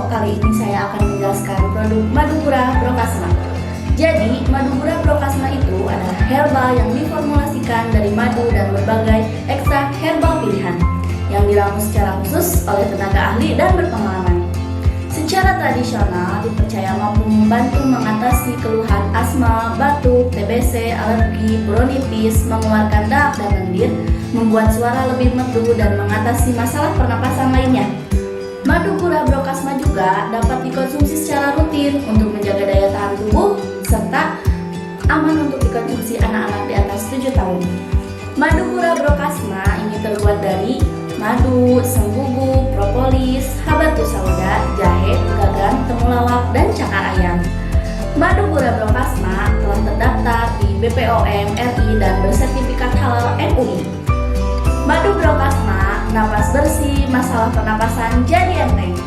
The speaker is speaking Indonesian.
kali ini saya akan menjelaskan produk Madupura Brokasma. Jadi, Madupura Brokasma itu adalah herbal yang diformulasikan dari madu dan berbagai ekstrak herbal pilihan yang diramu secara khusus oleh tenaga ahli dan berpengalaman. Secara tradisional dipercaya mampu membantu mengatasi keluhan asma, batuk, TBC, alergi, bronkitis, mengeluarkan dahak dan lendir, membuat suara lebih merdu dan mengatasi masalah pernapasan lainnya. Madupura Brokasma juga dapat dikonsumsi secara rutin untuk menjaga daya tahan tubuh serta aman untuk dikonsumsi anak-anak di atas 7 tahun. Madupura Brokasma ini terbuat dari madu, sembugu, propolis, habatus sauda, jahe, gagang, temulawak, dan cakar ayam. Madupura Brokasma telah terdaftar di BPOM RI dan bersertifikat halal MUI. Madu Brokasma, napas bersih, masalah pernapasan jadi enteng.